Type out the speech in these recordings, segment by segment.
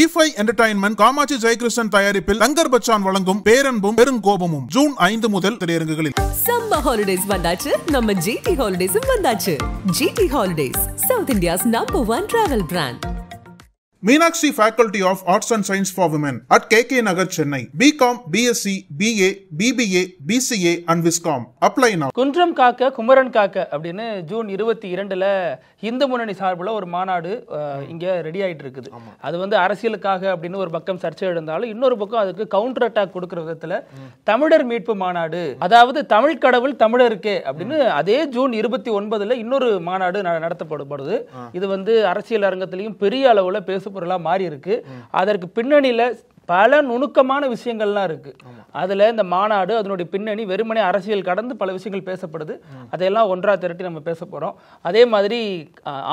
E5 entertainment Kamakshi Jayakrishnan தயாரிப்பில் தங்கர் பச்சான் வழங்கும் பேரன்பும் பெருங்கோபமும் June 5 முதல் திரையரங்குகளில். சம்மர் ஹாலிடேஸ் வந்தாச்சு, நம்ம GT ஹாலிடேஸும் வந்தாச்சு. GT holidays, South India's #1 travel brand. Meenakshi Faculty of Arts and Science for Women at KK Nagar, Chennai. BCom, BSc, BA, BBA, BCA and Viscom. Apply now. குன்றம் காக்க குமரன் காக்க அப்படின்னு June 22ல Hindu முன்னணி சார்பில் ஒரு மாநாடு இங்கே ரெடி ஆகிட்டு இருக்குது. அது வந்து அரசியலுக்காக அப்படின்னு ஒரு பக்கம் சர்ச்சை எழுந்தாலும் இன்னொரு பக்கம் அதுக்கு கவுண்டர் அட்டாக் கொடுக்குற விதத்தில் தமிழர் மீட்பு மாநாடு, அதாவது தமிழ் கடவுள் தமிழருக்கே அப்படின்னு அதே ஜூன் 29ல இன்னொரு மாநாடு நடத்தப்படுது. இது வந்து அரசியல் அரங்கத்திலையும் பெரிய அளவில் பேச பொருளா மாறி இருக்கு. அதற்கு பின்னணியில பல நுணுக்கமான விஷயங்கள்லாம் இருக்கு. அதுல இந்த மாநாடு அதனுடைய பின்னணி வெறுமனே அரசியல் கடந்து பல விஷயங்கள் பேசப்படுது. அதையெல்லாம் ஒன்றா திரட்டி நம்ம பேச போறோம். அதே மாதிரி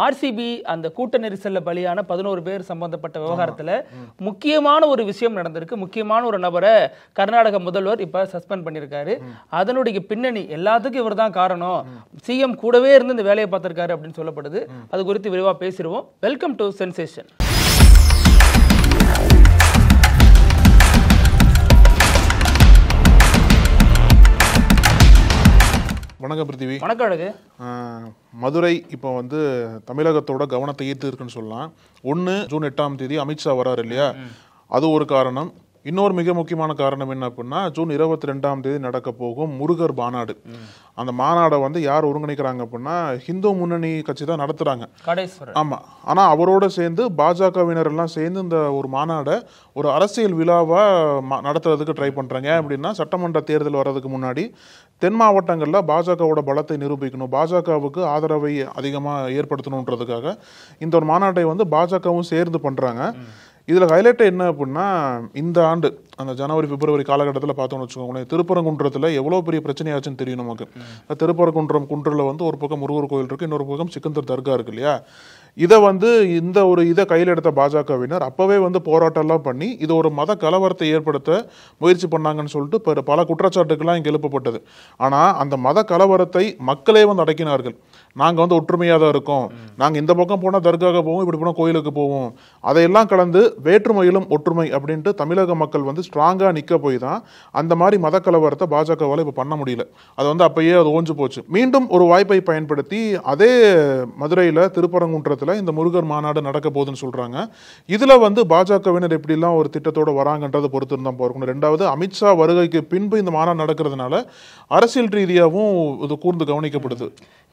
RCB அந்த கூட்ட நெரிசல்ல பலியான 11 பேர் சம்பந்தப்பட்ட விவகாரத்துல முக்கியமான ஒரு விஷயம் நடந்திருக்கு. முக்கியமான ஒரு நபரை கர்நாடக முதல்வர் இப்ப சஸ்பெண்ட் பண்ணியிருக்காரு. அதனுடைய பின்னணி எல்லாத்துக்கும் இவர் தான் காரணம், CM கூடவே இருந்து இந்த வேலையை பார்த்திருக்காரு அப்படின்னு சொல்லப்படுது. அது குறித்து விரிவா பேசிடுவோம். Welcome to sensation. வணக்கம் பிருத்திவி. வணக்கம் அழகு. மதுரை இப்போ வந்து தமிழகத்தோட கவனத்தை ஈர்த்து இருக்குன்னு சொல்லலாம். ஜூன் 8ஆம் தேதி அமித்ஷா வராரு இல்லையா, அது ஒரு காரணம். இன்னொரு மிக முக்கியமான காரணம் என்ன அப்படின்னா, ஜூன் 22ஆம் தேதி நடக்க போகும் முருகர் மாநாடு. அந்த மாநாடை வந்து யார் ஒருங்கிணைக்கிறாங்க அப்படின்னா ஹிந்து முன்னணி கட்சி தான் நடத்துறாங்க. ஆமா, ஆனா அவரோட சேர்ந்து பாஜகவினர் எல்லாம் சேர்ந்து இந்த ஒரு மாநாடை ஒரு அரசியல் விழாவா நடத்துறதுக்கு ட்ரை பண்றாங்க. அப்படின்னா சட்டமன்ற தேர்தல் வர்றதுக்கு முன்னாடி தென் மாவட்டங்களில் பாஜகவோட பலத்தை நிரூபிக்கணும், பாஜகவுக்கு ஆதரவை அதிகமாக ஏற்படுத்தணுன்றதுக்காக இந்த ஒரு மாநாட்டை வந்து பாஜகவும் சேர்ந்து பண்றாங்க. இதில் ஹைலைட் என்ன அப்படின்னா, இந்த ஆண்டு அந்த ஜனவரி பிப்ரவரி காலகட்டத்தில் பார்த்தோம்னு வச்சுக்கோங்களேன், திருப்பரங்குன்றத்தில் எவ்வளோ பெரிய பிரச்சனையாச்சுன்னு தெரியும் நமக்கு. திருப்பரங்குன்றம் குன்றில் வந்து ஒரு பக்கம் முருகர் கோயில் இருக்குது, இன்னொரு பக்கம் சிக்கந்தர் தர்கா இருக்கு இல்லையா. இதை வந்து இதை கையில் எடுத்த பாஜகவினர் அப்போவே வந்து போராட்டம்லாம் பண்ணி இது ஒரு மத கலவரத்தை ஏற்படுத்த முயற்சி பண்ணாங்கன்னு சொல்லிட்டு பல குற்றச்சாட்டுக்கெல்லாம் இங்கே எழுப்பப்பட்டது. ஆனால் அந்த மத கலவரத்தை மக்களே வந்து அடக்கினார்கள். நாங்கள் வந்து ஒற்றுமையாக தான் இருக்கோம், நாங்கள் இந்த பக்கம் போனால் தர்காக போவோம், இப்படி போனால் கோயிலுக்கு போவோம், அதையெல்லாம் கலந்து வேற்றுமையிலும் ஒற்றுமை அப்படின்ட்டு தமிழக மக்கள் வந்து ஸ்ட்ராங்காக நிற்க போய் தான் அந்த மாதிரி மத கலவரத்தை பாஜகவால் இப்போ பண்ண முடியல. அது வந்து அப்பயே அது ஓஞ்சு போச்சு. மீண்டும் ஒரு வாய்ப்பை பயன்படுத்தி அதே மதுரையில் திருப்பரங்குன்றத்தில் இந்த முருகர் மாநாடு நடக்க போகுதுன்னு சொல்றாங்க. இதுல வந்து பாஜகவினர் எப்படிலாம் ஒரு திட்டத்தோட வராங்கன்றதை பொறுத்து தான் பார்க்கணும். ரெண்டாவது, அமித்ஷா வருகைக்கு பின்பு இந்த மாநாடு நடக்கிறதுனால அரசியல் ரீதியாகவும் இது கூர்ந்து கவனிக்கப்படுது.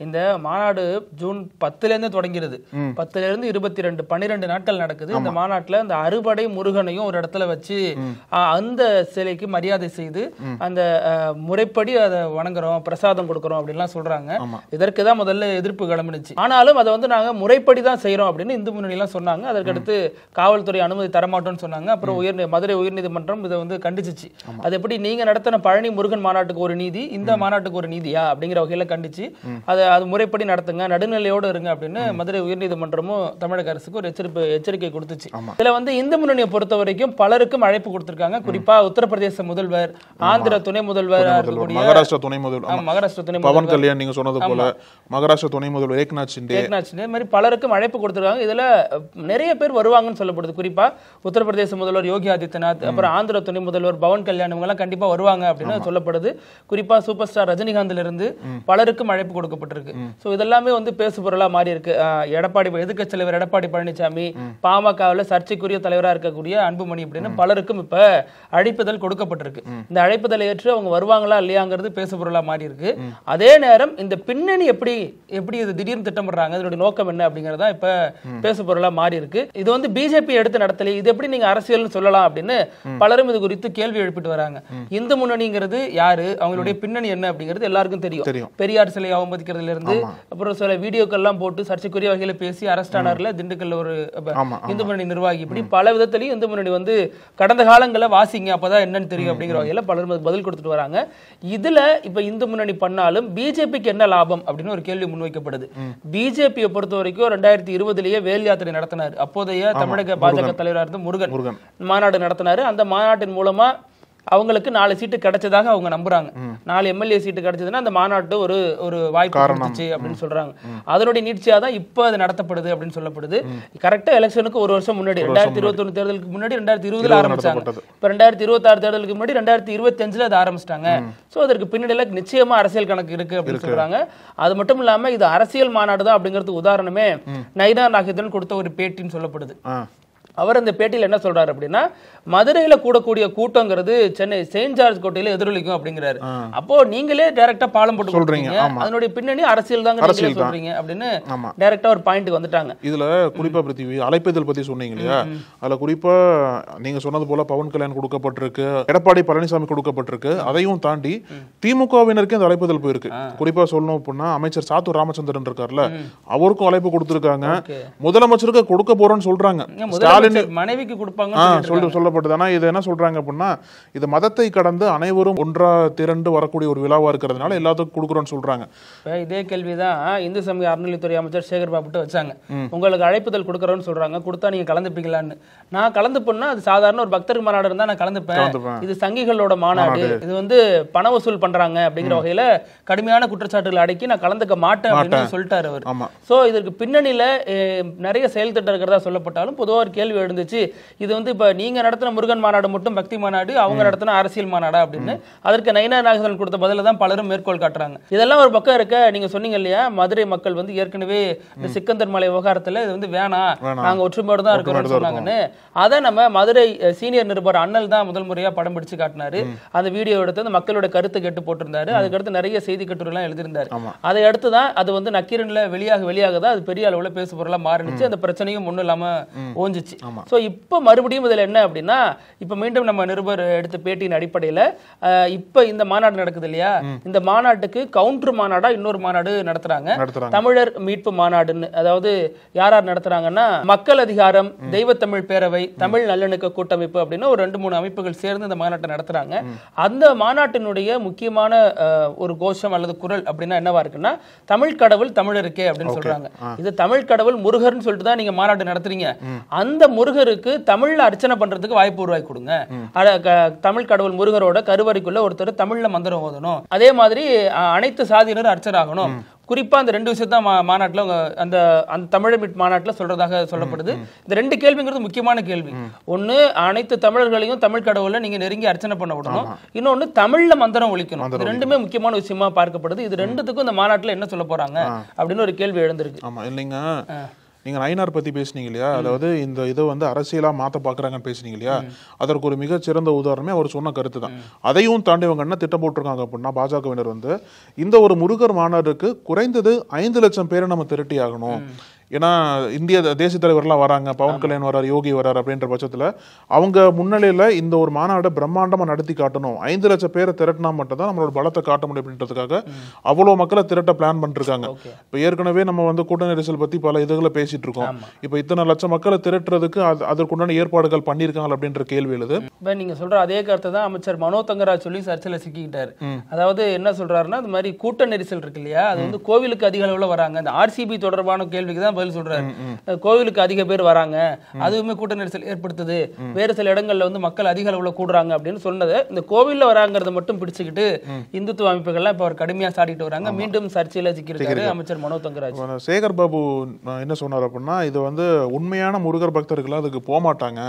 இந்த மாநாடு ஜூன் 10லேருந்து தொடங்கிறது. 10லேருந்து 22 12 நாட்கள் நடக்குது. இந்த மாநாட்டில் இந்த அறுபடை முருகனையும் ஒரு இடத்துல வச்சு அந்த சிலைக்கு மரியாதை செய்து அந்த முறைப்படி அதை வணங்குறோம், பிரசாதம் கொடுக்குறோம் அப்படின்லாம் சொல்றாங்க. இதற்கு தான் முதல்ல எதிர்ப்பு கிளம்பினுச்சு. ஆனாலும் அதை வந்து நாங்கள் முறைப்படி தான் செய்யறோம் அப்படின்னு இந்து முன்னணிலாம் சொன்னாங்க. அதற்கடுத்து காவல்துறை அனுமதி தரமாட்டோம்னு சொன்னாங்க. அப்புறம் மதுரை உயர்நீதிமன்றம் இதை வந்து கண்டிச்சிச்சு. அது எப்படி நீங்க நடத்தின பழனி முருகன் மாநாட்டுக்கு ஒரு நீதி, இந்த மாநாட்டுக்கு ஒரு நீதியா அப்படிங்கிற வகையில கண்டிச்சு அது முறைப்படி நடத்துங்க, நடுநிலையோடு இருங்க அப்படின்னு மதுரை உயர்நீதிமன்றமும் தமிழக அரசுக்கு ஒரு எச்சரிக்கை கொடுத்துச்சு. இதுல வந்து இந்து முன்னணியை பொறுத்த வரைக்கும் பலருக்கும் அழைப்பு கொடுத்திருக்காங்க. குறிப்பா உத்தரப்பிரதேச முதல்வர், ஆந்திர துணை முதல்வர், மகாராஷ்டிரா துணை முதல்வர் பவன் கல்யாண், நீங்க சொன்னது போல மகாராஷ்டிரா துணை முதல்வர் ஏக்நாத் ஷிண்டே மாதிரி பலருக்கும் அழைப்பு கொடுத்திருக்காங்க. இதுல நிறைய பேர் வருவாங்கன்னு சொல்லப்படுது. குறிப்பா உத்தரப்பிரதேச முதல்வர் யோகி ஆதித்யநாத், அப்புறம் ஆந்திர துணை முதல்வர் பவன் கல்யாண், இவங்க எல்லாம் கண்டிப்பா வருவாங்க அப்படின்னு சொல்லப்படுது. குறிப்பா சூப்பர் ஸ்டார் ரஜினிகாந்த்ல இருந்து பலருக்கும் அழைப்பு கொடுக்கப்பட்டிருக்கு. சோ இதெல்லாமே வந்து பேசு பொருளா மாறி இருக்கு. எதிர்க்கட்சி தலைவர் எடப்பாடி பழனிசாமி, பாமகவில் சர்ச்சைக்குரிய தலைவராக இருக்கக்கூடிய அன்புமணி அப்படின்னு பலருக்கும் இப்ப அழைப்புதல் கொடுக்கப்பட்டிருக்கு. இந்த அழைப்புதலை ஏற்று அவங்க வருவாங்களா இல்லையாங்கிறது பேசு பொருளா மாறி இருக்கு. அதே நேரம் இந்த பின்னணி எப்படி இது திடீர்னு திட்டமிடுறாங்க, இதனுடைய நோக்கம் என்ன அப்படிங்கறதா இப்ப பேசு பொருளா மாறி இருக்கு. இது வந்து பிஜேபி எடுத்து நடத்தல, இது எப்படி நீங்க அரசியல் சொல்லலாம் அப்படின்னு பலரும் இது குறித்து கேள்வி எழுப்பிட்டு வராங்க. இந்து முன்னணிங்கிறது யாரு, அவங்களுடைய பின்னணி என்ன அப்படிங்கிறது எல்லாருக்கும் தெரியும். பெரியார் சிலை அவமதிக்கிறதுல இருந்து அப்புறம் சில வீடியோக்கள் எல்லாம் போட்டு சர்ச்சைக்குரிய வகையில பேசி அரெஸ்ட் ஆனார்ல திண்டுக்கல்ல ஒரு இந்து முன்னணி நிர்வாகி, இப்படி பல விதத்திலையும் இந்து முன்னணி வந்து கடந்த காலங்களில் வாசிங்க அப்பதான் என்னன்னு தெரியும் அப்படிங்கிற வகையில பலரும் பதில் கொடுத்துட்டு வராங்க. இதுல இப்ப இந்து முன்னணி பண்ணாலும் பிஜேபிக்கு என்ன லாபம் அப்படின்னு ஒரு கேள்வி முன்வைக்கப்படுது. பிஜேபியை பொறுத்த வரைக்கும் 2020 வேல் யாத்திரை நடத்தினார். அப்போதைய தமிழக பாஜக தலைவராக இருந்த முருகன் மாநாடு நடத்தினாரு. அந்த மாநாட்டின் மூலமா அவங்களுக்கு 4 சீட்டு கிடைச்சதாக அவங்க நம்புறாங்க. 4 எம்எல்ஏ சீட்டு கிடைச்சதுன்னா அந்த மாநாட்டு ஒரு வாய்ப்பு இருந்துச்சு அப்படின்னு சொல்றாங்க. அதனுடைய நீட்சியா தான் இப்போ அது நடத்தப்படுது அப்படின்னு சொல்லப்படுது. கரெக்டா எலெக்ஷனுக்கு ஒரு வருஷம் முன்னாடி 2021 தேர்தலுக்கு முன்னாடி 2020 ஆரம்பிச்சாங்க. இப்ப 2026 தேர்தலுக்கு முன்னாடி 2025 அது ஆரம்பிச்சிட்டாங்க. சோ அதற்கு பின்னணியில நிச்சயமா அரசியல் கணக்கு இருக்கு அப்படின்னு சொல்றாங்க. அது மட்டும் இல்லாம இது அரசியல் மாநாடு தான் அப்படிங்கிறதுக்கு உதாரணமே நயினார் நாகேந்திரன் கொடுத்த ஒரு பேட்டின்னு சொல்லப்படுது. அவர் அந்த பேட்டியில் என்ன சொல்றாரு அப்படின்னா, மதுரையில கூடக்கூடிய கூட்டங்கிறது சென்னை செயின்ட் ஜார்ஜ் கோட்டையில எதிரொலிக்கும் அப்படிங்கிறாரு. அப்போ நீங்களே டைரக்டா பாலம் போட்டு சொல்றீங்க, அதனுடைய பின்னணி அரசியல் தாங்க சொல்றீங்க அப்படின்னு டைரக்டா ஒரு பாயிண்ட்க்கு வந்துட்டாங்க. இதுல குறிப்பா பிருத்திவி அழைப்பிதழ் பத்தி சொன்னீங்க இல்லையா, அதுல குறிப்பா நீங்க சொன்னது போல பவன் கல்யாண் கொடுக்கப்பட்டிருக்கு, எடப்பாடி பழனிசாமி கொடுக்கப்பட்டிருக்கு. அதையும் தாண்டி திமுகவினருக்கு இந்த அழைப்புதல் போயிருக்கு. குறிப்பா சொல்லணும் அப்படின்னா அமைச்சர் சாத்தூர் ராமச்சந்திரன் இருக்காருல்ல, அவருக்கும் அழைப்பு கொடுத்திருக்காங்க. முதலமைச்சருக்கு கொடுக்க போறோம்னு சொல்றாங்க. மனைவிக்கு கொடுப்பாங்க சொல்லப்படுது. ஆனா இது என்ன சொல்றாங்க அப்படின்னா, இது மதத்தை கடந்து அனைவரும் ஒன்றா திரண்டு வரக்கூடிய ஒரு விழாவா இருக்கிறதுனால எல்லாத்துக்கும் கொடுக்குறோம்னு சொல்றாங்க. இதே கேள்விதான் இந்து சமய அறநிலைத்துறை அமைச்சர் சேகர் பாபுட்ட வச்சாங்க. உங்களுக்கு அழைப்புதல் கொடுக்குறோம்னு சொல்றாங்க, கொடுத்தா நீங்க கலந்துப்பீங்களான்னு. நான் கலந்து போனா அது சாதாரண ஒரு பக்தர் மாநாடு இருந்தா நான் கலந்துப்பேன், இது சங்கிகளோட மாநாடு, இது வந்து பண வசூல் பண்றாங்க அப்படிங்கிற வகையில கடுமையான குற்றச்சாட்டுகள் அடக்கி நான் கலந்துக்க மாட்டேன் அப்படின்னு சொல்லிட்டாரு அவர். சோ இதற்கு பின்னணியில நிறைய செயல் திட்டம் இருக்கிறதா சொல்லப்பட்டாலும் பொதுவாக ஒரு கேள்வி எழுந்துச்சு, இது வந்து இப்ப நீங்க நடத்தின முருகன் மாநாடு மட்டும் பக்தி மாநாடு, அவங்க நடத்தின அரசியல் மாநாடா அப்படின்னு. அதற்கு நயினார் நாகேந்திரன் கொடுத்த பதில தான் பலரும் மேற்கோள் காட்டுறாங்க. இதெல்லாம் ஒரு பக்கம் இருக்க, நீங்க சொன்னீங்க இல்லையா மதுரை மக்கள் வந்து ஏற்கனவே இந்த சிக்கந்தர் மலை விவகாரத்துல இது வந்து வேணாம், நாங்க ஒற்றுமையோடு தான் இருக்கிறோம்னு சொன்னாங்கன்னு. அதை நம்ம மதுரை சீனியர் நிருபர் அண்ணல் தான் முதல் முறையா படம் பிடிச்சு காட்டினாரு. அந்த வீடியோ எடுத்து அந்த மக்களோட கருத்து கேட்டு போட்டிருந்தாரு. அதுக்கடுத்து நிறைய செய்தி கட்டுரை எல்லாம் எழுதியிருந்தாரு. அதை அடுத்து தான் அது வந்து நக்கீரன்ல வெளியாக தான் அது பெரிய அளவுல பேசு பொருளா மாறினுச்சு. அந்த பிரச்சனையும் ஒண்ணும் இல்லாம ஓஞ்சிச்சு. சோ இப்ப மறுபடியும் இதுல என்ன அப்படின்னா, இப்ப மீண்டும் நம்ம நிருபர் எடுத்த பேட்டியின் அடிப்படையில இப்ப இந்த மாநாடு நடக்குது இல்லையா, இந்த மாநாட்டுக்கு கவுண்டர் மாநாடா இன்னொரு மாநாடு நடத்துறாங்க, தமிழர் மீட்பு மாநாடுன்னு. அதாவது யார் நடத்துறாங்கன்னா, மக்கள் அதிகாரம், தெய்வத்தமிழ் பேரவை, தமிழ் நல்லிணக்க கூட்டமைப்பு அப்படின்னு ஒரு 2-3 அமைப்புகள் சேர்ந்து இந்த மாநாட்டை நடத்துறாங்க. அந்த மாநாட்டினுடைய முக்கியமான ஒரு கோஷம் அல்லது குரல் அப்படின்னா என்னவா இருக்குன்னா, தமிழ் கடவுள் தமிழருக்கே அப்படின்னு சொல்றாங்க. இது தமிழ் கடவுள் முருகர்னு சொல்லிட்டு தான் நீங்க மாநாடு நடத்துறீங்க, அந்த முருகருக்கு தமிழ்ல அர்ச்சனை பண்றதுக்கு வாய்ப்பு உருவாக்கி கொடுங்க. தமிழ் கடவுள் முருகரோட கருவறைக்குள்ள ஒருத்தர் தமிழ்ல மந்திரம் ஓதணும், அதே மாதிரி அனைத்து சாதியினரும் அர்ச்சராகணும். குறிப்பா அந்த 2 விஷயத்தான் மாநாட்டுல அந்த தமிழர் மீட் மாநாட்டுல சொல்றதாக சொல்லப்படுது. இந்த 2 கேள்விங்கிறது முக்கியமான கேள்வி. ஒண்ணு, அனைத்து தமிழர்களையும் தமிழ் கடவுளை நீங்க நெருங்கி அர்ச்சனை பண்ண விடணும். இன்னொன்னு, தமிழ்ல மந்திரம் ஒழிக்கணும். இது ரெண்டுமே முக்கியமான விஷயமா பார்க்கப்படுது. இது ரெண்டுத்துக்கும் இந்த மாநாட்டுல என்ன சொல்ல போறாங்க அப்படின்னு ஒரு கேள்வி எழுந்திருக்கு. ஆமா இல்லைங்க, நீங்க நயினார் பத்தி பேசுனீங்க இல்லையா, அதாவது இந்த இதை வந்து அரசியலா மாத்த பாக்குறாங்கன்னு பேசுனீங்க இல்லையா, அதற்கு ஒரு மிகச்சிறந்த உதாரணமே அவர் சொன்ன கருத்து தான். அதையும் தாண்டி இவங்க என்ன திட்டம் போட்டிருக்காங்க அப்படின்னா, பாஜகவினர் வந்து இந்த ஒரு முருகர் மாநாடுக்கு குறைந்தது 5 லட்சம் பேரை நம்ம திரட்டி ஆகணும். ஏன்னா இந்திய தேசிய தலைவர்லாம் வராங்க, பவன் கல்யாண் வரார், யோகி வரார் அப்படின்ற பட்சத்தில் அவங்க முன்னிலையில் இந்த ஒரு மாநாடை பிரம்மாண்டமாக நடத்தி காட்டணும். 5 லட்சம் பேரை திரட்டினா மட்டும் தான் நம்மளோட பலத்தை காட்ட முடியும் அப்படின்றதுக்காக அவ்வளோ மக்களை திரட்ட பிளான் பண்ணிருக்காங்க. இப்போ ஏற்கனவே நம்ம வந்து கூட்ட நெரிசல் பற்றி பல இதுகளை பேசிட்டு இருக்கோம். இப்போ இத்தனை லட்சம் மக்களை திரட்டுறதுக்கு அதற்குண்டான ஏற்பாடுகள் பண்ணியிருக்காங்க அப்படின்ற கேள்வி எழுது. இப்போ நீங்கள் சொல்கிற அதே கருத்தை தான் அமைச்சர் மனோ தங்கராஜ் சொல்லி சர்ச்சையில் சிக்கிக்கிட்டார். அதாவது என்ன சொல்றாருன்னா, இந்த மாதிரி கூட்ட நெரிசல் இருக்கு இல்லையா, அது வந்து கோவிலுக்கு அதிக அளவில் வராங்க. இந்த ஆர்சிபி தொடர்பான கேள்விக்கு தான் பதில் சொல்றாரு. கோவிலுக்கு அதிக பேர் வராங்க, அதுவுமே கூட்ட நெரிசல் ஏற்படுத்துது, வேறு சில இடங்கள்ல வந்து மக்கள் அதிக அளவுல கூடுறாங்க அப்படின்னு சொன்னது. இந்த கோவில்ல வராங்கிறத மட்டும் பிடிச்சுக்கிட்டு இந்துத்துவ அமைப்புகள்லாம் இப்ப அவர் கடுமையா சாடிட்டு வராங்க. மீண்டும் சர்ச்சையில சிக்கியிருக்காரு அமைச்சர் மனோ தங்கராஜ். சேகர் பாபு என்ன சொன்னார் அப்படின்னா, இது வந்து உண்மையான முருகர் பக்தர்கள் அதுக்கு போக மாட்டாங்க.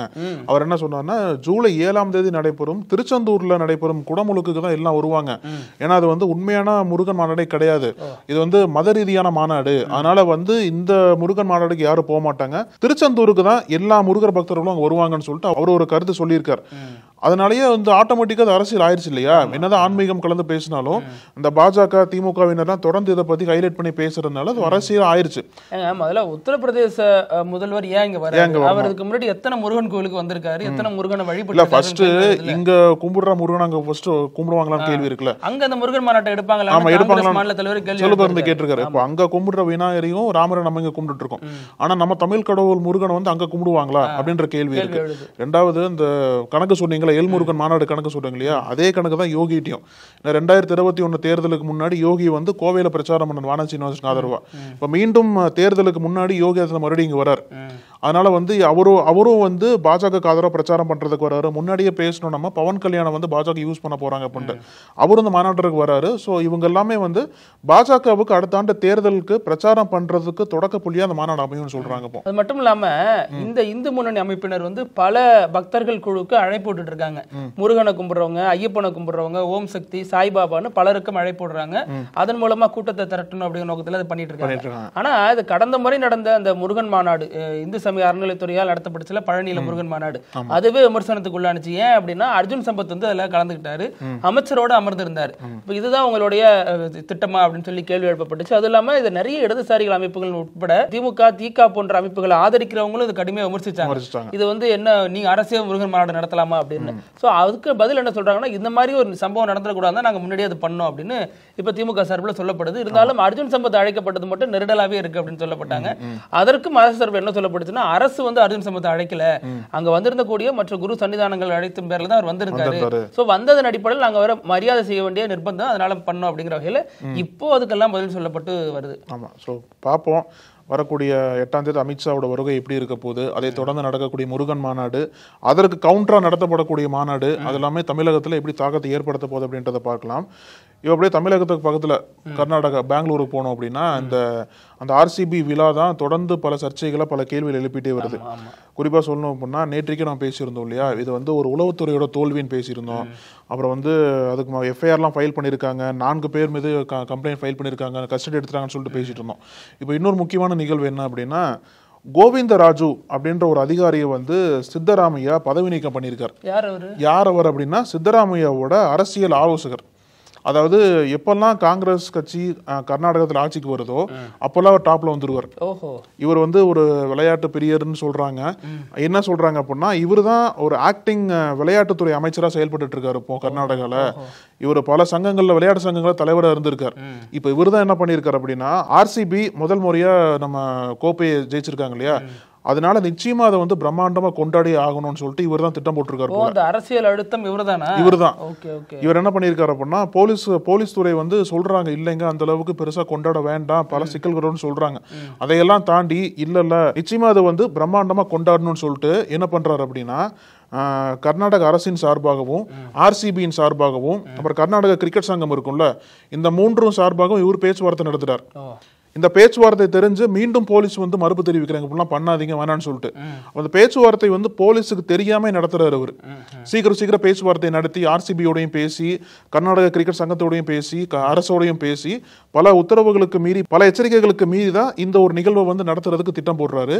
அவர் என்ன சொன்னார்னா, ஜூலை 7ஆம் தேதி நடைபெறும் திருச்செந்தூர்ல நடைபெறும் குடமுழுக்கு தான் எல்லாம் வருவாங்க. ஏன்னா அது வந்து உண்மையான முருகன் மாநாடே கிடையாது, இது வந்து மத ரீதியான மாநாடு. அதனால வந்து இந்த முருகன் மாநாடுக்கு யாரும் போக மாட்டாங்க, திருச்செந்தூருக்கு தான் எல்லா முருகர் பக்தர்களும் அங்க வருவாங்கன்னு சொல்லிட்டு அவர் ஒரு கருத்து சொல்லியிருக்கார். அதனாலயே வந்து ஆட்டோமேட்டிக்கா அது அரசியல் ஆயிடுச்சு இல்லையா. என்னதான் ஆன்மீகம் கலந்து பேசினாலும் இந்த பாஜக திமுகவினர்லாம் தொடர்ந்து இதை பத்தி ஹைலைட் பண்ணி பேசுறதுனால அது அரசியல் ஆயிடுச்சு. முதல்ல உத்தரப்பிரதேச முதல்வர் ஏன் இங்க வராரு? அவருக்கு முன்னாடி எத்தனை முருகன் கோயிலுக்கு வந்திருக்காரு, எத்தனை முருகனை வழிபட்டு ஃபர்ஸ்ட் இங்க கும்பிடுற முருகன் அங்க ஃபர்ஸ்ட் கும்பிடுவாங்களான்னு கேள்வி இருக்குல்ல. அங்க அந்த முருகன் மாநாட்டை எடுப்பாங்களா? ஆமா எடுப்பாங்களா மாநில தலைவர் கேள்வி கேட்டிருக்காரு. இப்போ அங்க கும்பிடுற விநாயகரையும் ராமரை நம்ம இங்க கும்பிட்டு இருக்கோம், ஆனா நம்ம தமிழ் கடவுள் முருகனை வந்து அங்க கும்பிடுவாங்களா அப்படின்ற கேள்வி இருக்கு. ரெண்டாவது இந்த கணக்கு சொன்னீங்க சொல்றீங்களா எல்முருகன் மாநாடு கணக்கு சொல்றீங்க இல்லையா, அதே கணக்கு தான் யோகிட்டையும். 2021 தேர்தலுக்கு முன்னாடி யோகி வந்து கோவையில பிரச்சாரம் பண்ண வானதி சீனிவாசனுக்கு ஆதரவா. இப்ப மீண்டும் தேர்தலுக்கு முன்னாடி யோகி ஆதித்யநாத் மறுபடியும் இங்க வரார். அதனால வந்து அவரும் வந்து பாஜகவுக்கு ஆதரவா பிரச்சாரம் பண்றதுக்கு வராரு. முன்னாடியே பேசணும், நம்ம பவன் கல்யாணம் வந்து பாஜக யூஸ் பண்ண போறாங்க அப்படின்ட்டு அவரும் இந்த மாநாட்டுக்கு வராரு. ஸோ இவங்க எல்லாமே வந்து பாஜகவுக்கு அடுத்த ஆண்டு தேர்தலுக்கு பிரச்சாரம் பண்றதுக்கு தொடக்க புள்ளியா அந்த மாநாடு அமையும்னு சொல்றாங்க. அது மட்டும் இல்லாம இந்த இந்து முன்னணி அமைப்பினர் வந்து பல பக்தர்கள் குழுக்கு அழைப்பு விட்டுட்டு இருக்காங்க. முருகனை கும்பிடுறவங்க, ஐயப்பனை கும்பிடுறவங்க, ஓம் சக்தி, சாய்பாபான்னு பலருக்கும் அழைப்பு விடுறாங்க. அதன் மூலமா கூட்டத்தை திரட்டணும் அப்படிங்கிற நோக்கத்துல அது பண்ணிட்டு இருக்காங்க. ஆனா இது கடந்த முறை நடந்த அந்த முருகன் மாநாடு இந்து சமய அறநிலையத்துறையால் நடத்தப்பட்டுச்சுல பழனியில முருகன் மாநாடு, அதுவே விமர்சனத்துக்கு உள்ளானுச்சு. ஏன் அப்படின்னா அர்ஜுன் சம்பத் வந்து அதுல கலந்துக்கிட்டாரு, அமைச்சரோட அமர்ந்திருந்தாரு. இதுதான் உங்களுடைய திட்டமா அப்படின்னு சொல்லி கேள்வி எழுப்பப்பட்டுச்சு. அது இல்லாம இது நிறைய இடதுசாரிகள் அமைப்புகள் உட்பட திமுக, திக போன்ற அமைப்புகளை ஆதரிக்கிறவங்களும் இது கடுமையா விமர்சிச்சாங்க. இது வந்து என்ன நீங்க அரசியல் முருகன் மாநாடு நடத்தலாமா அப்படின்னு. சோ அதுக்கு பதில் என்ன சொல்றாங்கன்னா, இந்த மாதிரி ஒரு சம்பவம் நடந்துடக்கூடாது, நாங்க முன்னாடியே அது பண்ணோம் அப்படின்னு இப்ப திமுக சார்பில் சொல்லப்படுது. இருந்தாலும் அர்ஜுன் சம்பத் அழைக்கப்பட்டது மட்டும் நெருடலாவே இருக்கு அப்படின்னு சொல்லப்பட்டாங்க. அதற்கும் அரசு சார்பில் என்ன சொல்லப்படுச்சுன்னா, அரசு வந்து அர்ஜுன் சம்பத் அழைக்கல, அங்க வந்திருந்த கூடிய மற்ற குரு சன்னிதானங்கள் அழைத்தும் பேர்ல தான் அவர் வந்திருக்காரு. சோ வந்ததன் அடிப்படையில் நாங்க வர மரியாதை செய்ய வேண்டிய நிர்பந்தம், அதனால பண்ணோம் அப்படிங்கிற வகையில இப்போ அதுக்கெல்லாம் பதில் சொல்லப்பட்டு வருது. ஆமா, சோ பாப்போம் வரக்கூடிய 8ஆம் தேதி அமித்ஷாவோட வருகை எப்படி இருக்க போகுது. அதை தொடர்ந்து நடக்கக்கூடிய முருகன் மாநாடு, அதற்கு கவுண்டரா நடத்தப்படக்கூடிய மாநாடு, அது எல்லாமே தமிழகத்தில் எப்படி தாக்கத்தை ஏற்படுத்த போகுது அப்படின்றத பார்க்கலாம். இப்போ அப்படியே தமிழகத்துக்கு பக்கத்தில் கர்நாடகா பெங்களூருக்கு போனோம் அப்படின்னா அந்த ஆர்சிபி விழா தான் தொடர்ந்து பல சர்ச்சைகளை பல கேள்விகள் எழுப்பிட்டே வருது. குறிப்பாக சொல்லணும் அப்படின்னா நேற்றைக்கு நம்ம பேசியிருந்தோம் இல்லையா, இது வந்து ஒரு உளவுத்துறையோட தோல்வின்னு பேசியிருந்தோம். அப்புறம் வந்து அதுக்கு எஃப்ஐஆர்லாம் ஃபைல் பண்ணியிருக்காங்க, 4 பேர் மீது கம்ப்ளைண்ட் ஃபைல் பண்ணியிருக்காங்க, கஸ்டடி எடுத்துட்டாங்கன்னு சொல்லிட்டு பேசிட்டு இருந்தோம். இப்போ இன்னொரு முக்கியமான நிகழ்வு என்ன அப்படின்னா, கோவிந்தராஜு அப்படின்ற ஒரு அதிகாரியை வந்து சித்தராமையா பதவி நீக்கம் பண்ணியிருக்கார். யார் அவர் அப்படின்னா, சித்தராமையாவோட அரசியல் ஆலோசகர். அதாவது எப்பெல்லாம் காங்கிரஸ் கட்சி கர்நாடகத்தில் ஆட்சிக்கு வருதோ அப்பெல்லாம் அவர் டாப்ல வந்துருவார். இவர் வந்து ஒரு விளையாட்டு பிரியர்னு சொல்றாங்க. என்ன சொல்றாங்க அப்படின்னா, இவர் தான் ஒரு ஆக்டிங் விளையாட்டுத்துறை அமைச்சரா செயல்பட்டு இருக்காரு இப்போ கர்நாடகால. இவர் பல சங்கங்கள்ல விளையாட்டு சங்கங்கள தலைவராக இருந்திருக்கார். இப்போ இவர் தான் என்ன பண்ணியிருக்காரு அப்படின்னா, ஆர்சிபி முதல் முறையா நம்ம கோப்பையை ஜெயிச்சிருக்காங்க இல்லையா, அதனால நிச்சயமா அதை வந்து பிரம்மாண்டமா கொண்டாடி ஆகணும்னு சொல்லிட்டு இவர் தான் திட்டம் போட்டிருக்காரு. அரசியல் அழுத்தம் இவர்தான். இவர் என்ன பண்ணியிருக்காரு அப்படின்னா, போலீஸ் துறை வந்து சொல்றாங்க இல்லைங்க அந்த அளவுக்கு பெருசா கொண்டாட வேண்டாம், பல சிக்கல்கள்னு சொல்றாங்க. அதையெல்லாம் தாண்டி இல்ல நிச்சயமா அதை வந்து பிரம்மாண்டமா கொண்டாடணும்னு சொல்லிட்டு என்ன பண்றாரு அப்படின்னா, கர்நாடக அரசின் சார்பாகவும் ஆர்சிபியின் சார்பாகவும் அப்புறம் கர்நாடக கிரிக்கெட் சங்கம் இருக்கும்ல, இந்த 3 சார்பாகவும் இவர் பேச்சுவார்த்தை நடத்துறார். இந்த பேச்சுவார்த்தை தெரிஞ்சு மீண்டும் போலீஸ் வந்து மறுப்பு தெரிவிக்கிறாங்க, இப்படிலாம் பண்ணாதீங்க வேணான்னு சொல்லிட்டு. அந்த பேச்சுவார்த்தை வந்து போலீஸுக்கு தெரியாம நடத்துறாரு அவரு. சீக்கிரம் பேச்சுவார்த்தை நடத்தி ஆர்சிபியோடையும் பேசி, கர்நாடக கிரிக்கெட் சங்கத்தோடையும் பேசி, அரசோடையும் பேசி, பல உத்தரவுகளுக்கு மீறி, பல எச்சரிக்கைகளுக்கு மீறி தான் இந்த ஒரு நிகழ்வை வந்து நடத்துறதுக்கு திட்டம் போடுறாரு.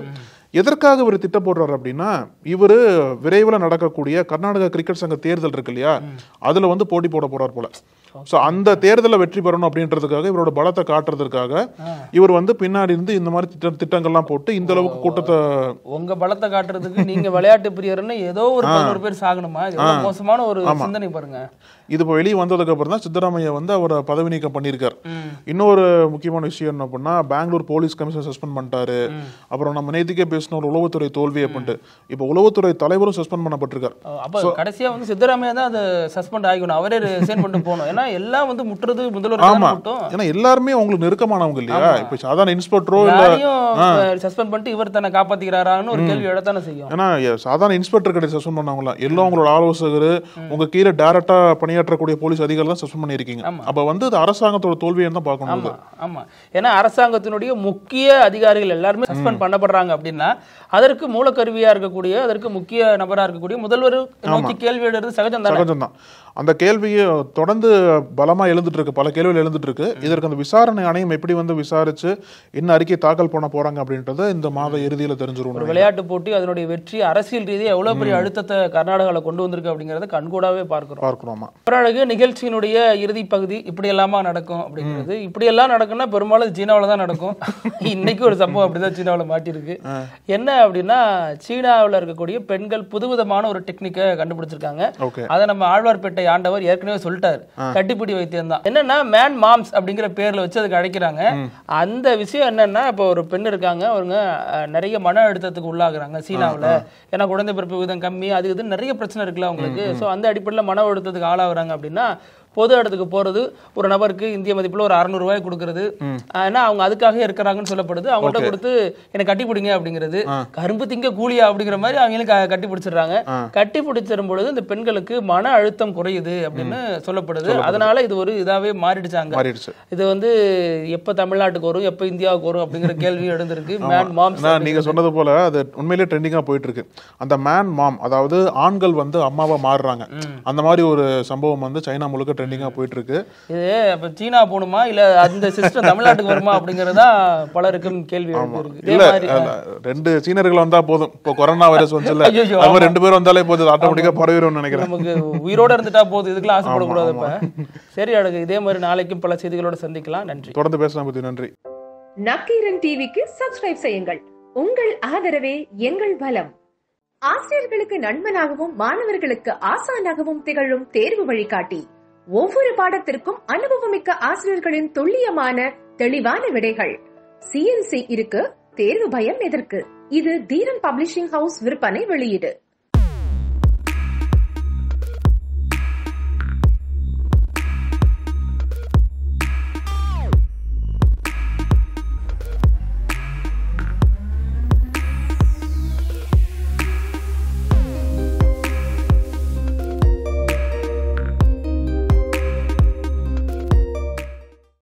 எதற்காக இவர் திட்டம் போடுறாரு அப்படின்னா, இவரு விரைவில் நடக்கக்கூடிய கர்நாடக கிரிக்கெட் சங்க தேர்தல் இருக்கு இல்லையா, அதுல வந்து போட்டி போட போறார் போல. சோ அந்த தேர்தலை வெற்றி பெறணும் அப்படின்றதுக்காக, இவரோட பலத்தை காட்டுறதுக்காக இவர் வந்து பின்னாடி இருந்து இந்த மாதிரி திட்டங்கள்லாம் போட்டு இந்த அளவுக்கு கூட்டத்தை, உங்க பலத்தை காட்டுறதுக்கு நீங்க விளையாட்டு பிரியர்னு ஏதோ ஒரு 11 பேர் சாகணுமா? மோசமான ஒரு சிந்தனை பாருங்க. இது இப்போ வெளியே வந்ததுக்கு அப்புறம் தான் சித்தராமையா வந்து அவரை பதவி நீக்கம் பண்ணியிருக்கார். இன்னொரு முக்கியமான விஷயம் என்ன அப்படின்னா, பெங்களூர் போலீஸ் கமிஷனர் சஸ்பெண்ட் பண்ணிட்டாரு. அப்புறம் நம்ம நேத்திக்கே பேசின ஒரு உளவுத்துறை தோல்வி அப்படின்ட்டு இப்போ உளவுத்துறை தலைவரும் சஸ்பெண்ட் பண்ணப்பட்டிருக்கார். அப்ப கடைசியா வந்து சித்தராமையா தான் அது சஸ்பெண்ட் ஆகிக்கணும், அவரே ரிசைன் பண்ணிட்டு போகணும். ஏன்னா எல்லாம் வந்து முற்றுறது முதல்வர். ஆமா, ஏன்னா எல்லாருமே அவங்களுக்கு நெருக்கமானவங்க இல்லையா. இப்ப சாதாரண இன்ஸ்பெக்டரோ சஸ்பெண்ட் பண்ணிட்டு இவர் தன்னை காப்பாத்திக்கிறாரான்னு ஒரு கேள்வி எழத்தானே செய்யும். ஏன்னா சாதாரண இன்ஸ்பெக்டர் கிடையாது சஸ்பெண்ட் பண்ணவங்களா, எல்லாம் அவங்களோட ஆலோசகர், உங்க கீழே டைரக்டா பணியாற்றக்கூடிய போலீஸ் அதிகாரிகள் தான் சஸ்பெண்ட் பண்ணிருக்கீங்க. அப்ப வந்து அரசாங்கத்தோட தோல்வியை தான் பார்க்கணும். ஆமா, ஏன்னா அரசாங்கத்தினுடைய முக்கிய அதிகாரிகள் எல்லாருமே சஸ்பெண்ட் பண்ணப்படுறாங்க அப்படின்னா அதற்கு மூலக்கருவியா இருக்கக்கூடிய, அதற்கு முக்கிய நபரா இருக்கக்கூடிய முதல்வர் நோக்கி கேள்வி எழுறது சகஜம் தான். அந்த கேள்வியை தொடர்ந்து பலமா எழுந்துட்டு இருக்கு, பல கேள்விகள் எழுந்துட்டு இருக்கு. இதற்கு அந்த விசாரணை ஆணையம் எப்படி வந்து விசாரிச்சு என்ன அறிக்கை தாக்கல் பண்ண போறாங்க அப்படின்றத இந்த மாத இறுதியில தெரிஞ்சிரும். ஒரு விளையாட்டு போட்டி அதனுடைய வெற்றி அரசியல் ரீதியாக எவ்வளவு பெரிய அழுத்தத்தை கர்நாடகாவில் கொண்டு வந்திருக்கு அப்படிங்கறத கண்கூடாவே பார்க்கிறோம். பிறகு நிகழ்ச்சியினுடைய இறுதி பகுதி இப்படி எல்லாமா நடக்கும் அப்படிங்கிறது, இப்படி எல்லாம் நடக்கும்னா பெரும்பாலும் சீனாவில் தான் நடக்கும். இன்னைக்கு ஒரு சம்பவம் அப்படிதான் சீனாவில் மாட்டிருக்கு. என்ன அப்படின்னா, சீனாவில் இருக்கக்கூடிய பெண்கள் புதுவிதமான ஒரு டெக்னிக்கை கண்டுபிடிச்சிருக்காங்க. அதை நம்ம ஆழ்வார்பேட்டை ஆண்டவர் ஏற்கனவே சொல்லிட்டாரு, கட்டிப்பிடி வைத்தியம் தான். என்னன்னா மேன் மாம்ஸ் அப்படிங்கிற பேர்ல வச்சு அதுக்கு அழைக்கிறாங்க. அந்த விஷயம் என்னன்னா, இப்போ ஒரு பெண் இருக்காங்க, அவங்க நிறைய மன அழுத்தத்துக்கு உள்ளாகுறாங்க சீனாவில். ஏன்னா குழந்தை பிறப்பு விகிதம் கம்மி, அது இது நிறைய பிரச்சனை இருக்குல்ல அவங்களுக்கு. ஸோ அந்த அடிப்படையில் மன அழுத்தத்துக்கு ஆளாகிறாங்க அப்படின்னா பொது இடத்துக்கு போறது ஒரு நபருக்கு இந்திய மதிப்புல ஒரு 600 ரூபாய் கொடுக்கறது. ஏன்னா அவங்க அதுக்காக இருக்கிறாங்கன்னு சொல்லப்படுது. அவங்கள்ட்ட கொடுத்து எனக்கு கட்டி பிடிங்க அப்படிங்கிறது, கரும்பு திங்க கூலியா அப்படிங்கிற மாதிரி அவங்களுக்கு கட்டி பிடிச்சிடுறாங்க. கட்டி பிடிச்சிடும் பொழுது இந்த பெண்களுக்கு மன அழுத்தம் குறையுது அப்படின்னு சொல்லப்படுது. அதனால இது ஒரு இதாவே மாறிடுச்சாங்க. இது வந்து எப்ப தமிழ்நாட்டுக்கு வரும், எப்ப இந்தியாவுக்கு வரும் அப்படிங்கிற கேள்வி எழுந்திருக்கு. மேன் மாம் நீங்க சொன்னது போல அது உண்மையிலேயே ட்ரெண்டிங்கா போயிட்டு இருக்கு. அந்த மேன் மாம், அதாவது ஆண்கள் வந்து அம்மாவா மாறுறாங்க, அந்த மாதிரி ஒரு சம்பவம் வந்து சைனா முழுக்க போயிட்டு இருக்கு. இது அப்ப சீனா போணுமா இல்ல அந்த சிஸ்டம் தமிழ்நாட்டுக்கு வருமா அப்படிங்கறதா பலருக்கும் கேள்வி இருக்கு. ரெண்டு சீனர்கள் வந்தா போதும், இப்போ கொரோனா வைரஸ் வந்துல அவங்க ரெண்டு பேரும் வந்தாலே போதும், ஆட்டோமேட்டிக்கா பரவிடும் நினைக்கிறேன். நமக்கு உயிரோட இருந்துட்டா போதும், இதுக்கெல்லாம் ஆசைப்படக்கூடாது. இப்ப சரி அழகு, இதே மாதிரி நாளைக்கும் பல செய்திகளோட சந்திக்கலாம். நன்றி. தொடர்ந்து பேசலாம். நன்றி. நக்கீரன் டிவிக்கு சப்ஸ்கிரைப் செய்யுங்கள். உங்கள் ஆதரவே எங்கள் பலம். ஆசிரியர்களுக்கு நண்பனாகவும் மாணவர்களுக்கு ஆசானாகவும் திகழும் தேர்வு வழிகாட்டி. ஒவ்வொரு பாடத்திற்கும் அனுபவமிக்க ஆசிரியர்களின் துல்லியமான தெளிவான விடைகள். CNC இருக்கு, தேர்வு பயம் எதற்கு? இது தீரன் பப்ளிஷிங் ஹவுஸ் விற்பனை வெளியீடு.